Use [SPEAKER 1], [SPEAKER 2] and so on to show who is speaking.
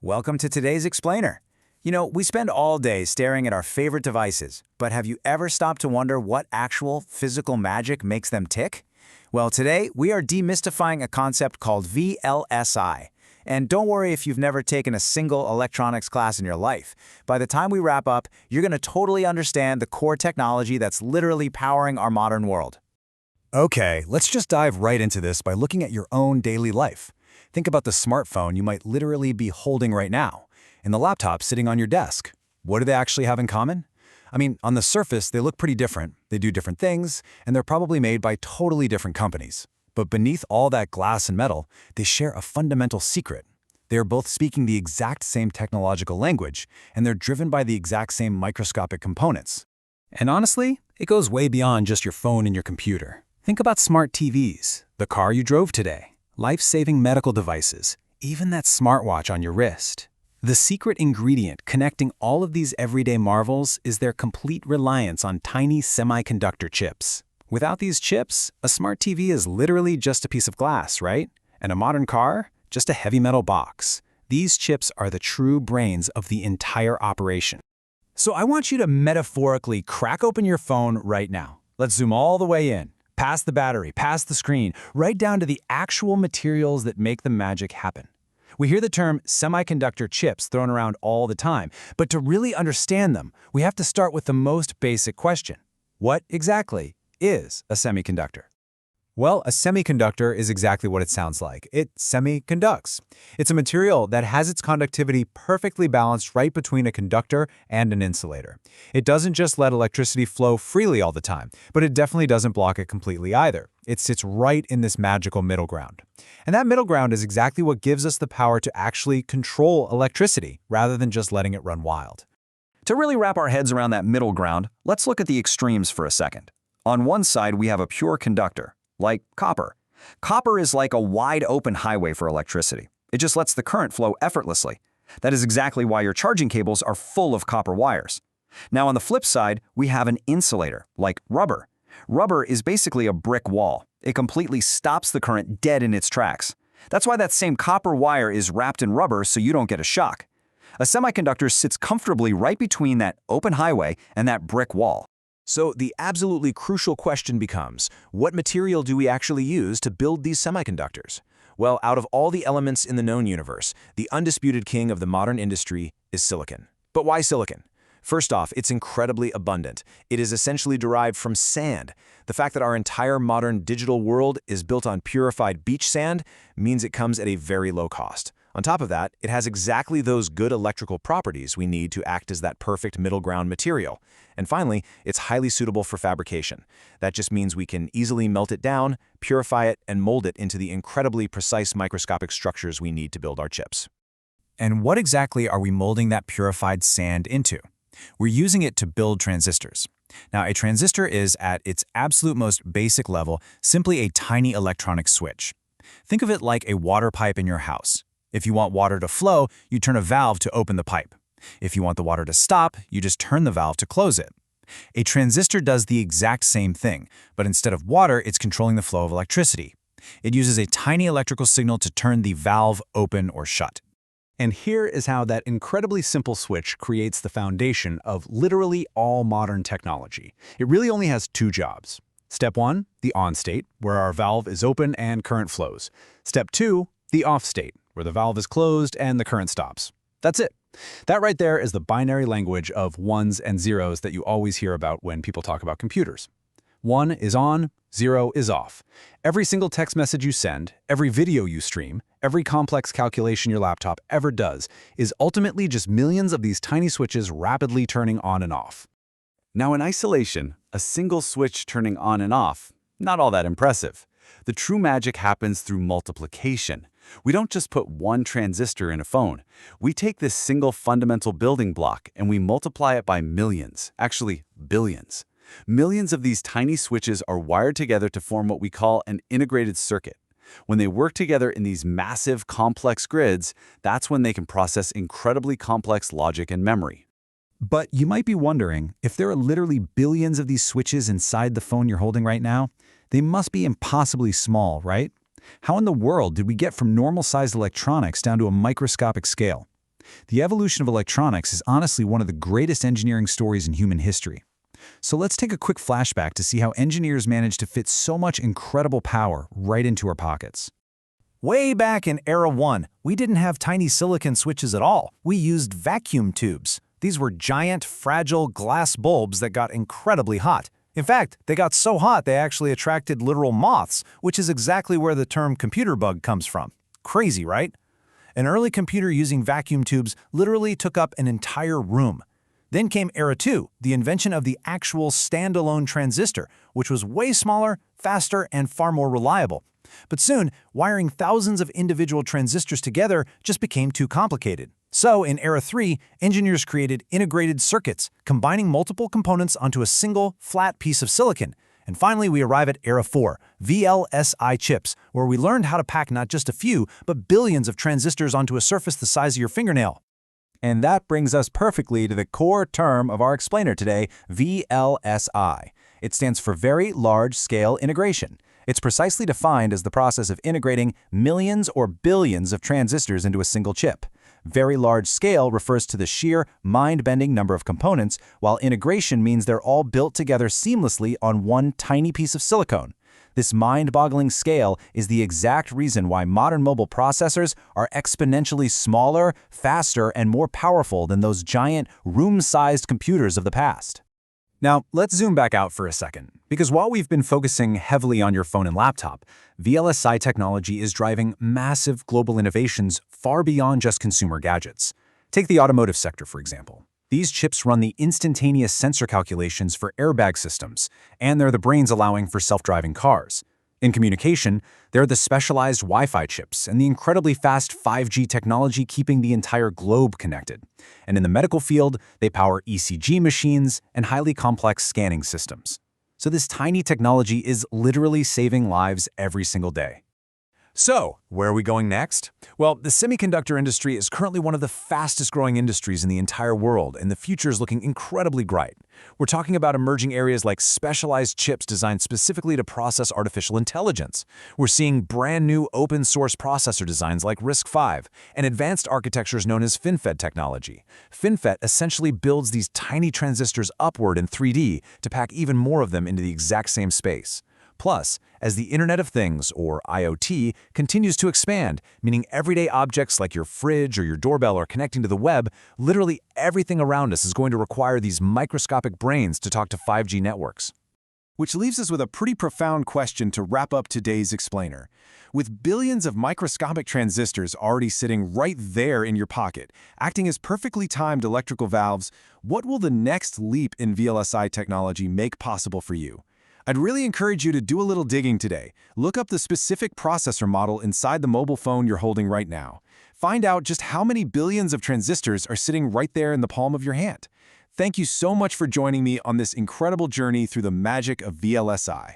[SPEAKER 1] Welcome to today's Explainer. We spend all day staring at our favorite devices, but have you ever stopped to wonder what actual physical magic makes them tick? Well, today we are demystifying a concept called VLSI. And don't worry if you've never taken a single electronics class in your life. By the time we wrap up, you're going to totally understand the core technology that's literally powering our modern world.
[SPEAKER 2] Okay, let's just dive right into this by looking at your own daily life. Think about the smartphone you might literally be holding right now, and the laptop sitting on your desk. What do they actually have in common? On the surface, they look pretty different, they do different things, and they're probably made by totally different companies. But beneath all that glass and metal, they share a fundamental secret. They are both speaking the exact same technological language, and they're driven by the exact same microscopic components. And honestly, it goes way beyond just your phone and your computer. Think about smart TVs, the car you drove today, life-saving medical devices, even that smartwatch on your wrist. The secret ingredient connecting all of these everyday marvels is their complete reliance on tiny semiconductor chips. Without these chips, a smart TV is literally just a piece of glass, right? And a modern car, just a heavy metal box. These chips are the true brains of the entire operation. So I want you to metaphorically crack open your phone right now. Let's zoom all the way in. Past the battery, past the screen, right down to the actual materials that make the magic happen. We hear the term semiconductor chips thrown around all the time, but to really understand them, we have to start with the most basic question. What exactly is a semiconductor? Well, a semiconductor is exactly what it sounds like. It semiconducts. It's a material that has its conductivity perfectly balanced right between a conductor and an insulator. It doesn't just let electricity flow freely all the time, but it definitely doesn't block it completely either. It sits right in this magical middle ground. And that middle ground is exactly what gives us the power to actually control electricity rather than just letting it run wild.
[SPEAKER 3] To really wrap our heads around that middle ground, let's look at the extremes for a second. On one side, we have a pure conductor, like copper. Copper is like a wide-open highway for electricity. It just lets the current flow effortlessly. That is exactly why your charging cables are full of copper wires. Now on the flip side, we have an insulator, like rubber. Rubber is basically a brick wall. It completely stops the current dead in its tracks. That's why that same copper wire is wrapped in rubber so you don't get a shock. A semiconductor sits comfortably right between that open highway and that brick wall.
[SPEAKER 4] So the absolutely crucial question becomes, what material do we actually use to build these semiconductors? Well, out of all the elements in the known universe, the undisputed king of the modern industry is silicon. But why silicon? First off, it's incredibly abundant. It is essentially derived from sand. The fact that our entire modern digital world is built on purified beach sand means it comes at a very low cost. On top of that, it has exactly those good electrical properties we need to act as that perfect middle ground material. And finally, it's highly suitable for fabrication. That just means we can easily melt it down, purify it, and mold it into the incredibly precise microscopic structures we need to build our chips.
[SPEAKER 2] And what exactly are we molding that purified sand into? We're using it to build transistors. Now, a transistor is, at its absolute most basic level, simply a tiny electronic switch. Think of it like a water pipe in your house. If you want water to flow, you turn a valve to open the pipe. If you want the water to stop, you just turn the valve to close it. A transistor does the exact same thing, but instead of water, it's controlling the flow of electricity. It uses a tiny electrical signal to turn the valve open or shut.
[SPEAKER 5] And here is how that incredibly simple switch creates the foundation of literally all modern technology. It really only has two jobs. Step 1, the on state, where our valve is open and current flows. Step 2, the off state, where the valve is closed and the current stops. That's it. That right there is the binary language of ones and zeros that you always hear about when people talk about computers. 1 is on, 0 is off. Every single text message you send, every video you stream, every complex calculation your laptop ever does is ultimately just millions of these tiny switches rapidly turning on and off.
[SPEAKER 6] Now in isolation, a single switch turning on and off, not all that impressive. The true magic happens through multiplication. We don't just put one transistor in a phone. We take this single fundamental building block and we multiply it by millions, actually billions. Millions of these tiny switches are wired together to form what we call an integrated circuit. When they work together in these massive, complex grids, that's when they can process incredibly complex logic and memory.
[SPEAKER 2] But you might be wondering, if there are literally billions of these switches inside the phone you're holding right now, they must be impossibly small, right? How in the world did we get from normal-sized electronics down to a microscopic scale? The evolution of electronics is honestly one of the greatest engineering stories in human history. So let's take a quick flashback to see how engineers managed to fit so much incredible power right into our pockets.
[SPEAKER 5] Way back in Era 1, we didn't have tiny silicon switches at all. We used vacuum tubes. These were giant, fragile glass bulbs that got incredibly hot. In fact, they got so hot they actually attracted literal moths, which is exactly where the term computer bug comes from. Crazy, right? An early computer using vacuum tubes literally took up an entire room. Then came Era 2, the invention of the actual standalone transistor, which was way smaller, faster, and far more reliable. But soon, wiring thousands of individual transistors together just became too complicated. So, in Era 3, engineers created integrated circuits, combining multiple components onto a single, flat piece of silicon. And finally, we arrive at Era 4, VLSI chips, where we learned how to pack not just a few, but billions of transistors onto a surface the size of your fingernail.
[SPEAKER 2] And that brings us perfectly to the core term of our explainer today, VLSI. It stands for Very Large Scale Integration. It's precisely defined as the process of integrating millions or billions of transistors into a single chip. Very large scale refers to the sheer, mind-bending number of components, while integration means they're all built together seamlessly on one tiny piece of silicon. This mind-boggling scale is the exact reason why modern mobile processors are exponentially smaller, faster, and more powerful than those giant, room-sized computers of the past. Now, let's zoom back out for a second, because while we've been focusing heavily on your phone and laptop, VLSI technology is driving massive global innovations far beyond just consumer gadgets. Take the automotive sector, for example. These chips run the instantaneous sensor calculations for airbag systems, and they're the brains allowing for self-driving cars. In communication, they're the specialized Wi-Fi chips and the incredibly fast 5G technology keeping the entire globe connected. And in the medical field, they power ECG machines and highly complex scanning systems. So this tiny technology is literally saving lives every single day.
[SPEAKER 4] So, where are we going next? Well, the semiconductor industry is currently one of the fastest growing industries in the entire world, and the future is looking incredibly bright. We're talking about emerging areas like specialized chips designed specifically to process artificial intelligence. We're seeing brand new open source processor designs like RISC-V, and advanced architectures known as FinFET technology. FinFET essentially builds these tiny transistors upward in 3D to pack even more of them into the exact same space. Plus, as the Internet of Things, or IoT, continues to expand, meaning everyday objects like your fridge or your doorbell are connecting to the web, literally everything around us is going to require these microscopic brains to talk to 5G networks.
[SPEAKER 5] Which leaves us with a pretty profound question to wrap up today's explainer. With billions of microscopic transistors already sitting right there in your pocket, acting as perfectly timed electrical valves, what will the next leap in VLSI technology make possible for you? I'd really encourage you to do a little digging today. Look up the specific processor model inside the mobile phone you're holding right now. Find out just how many billions of transistors are sitting right there in the palm of your hand. Thank you so much for joining me on this incredible journey through the magic of VLSI.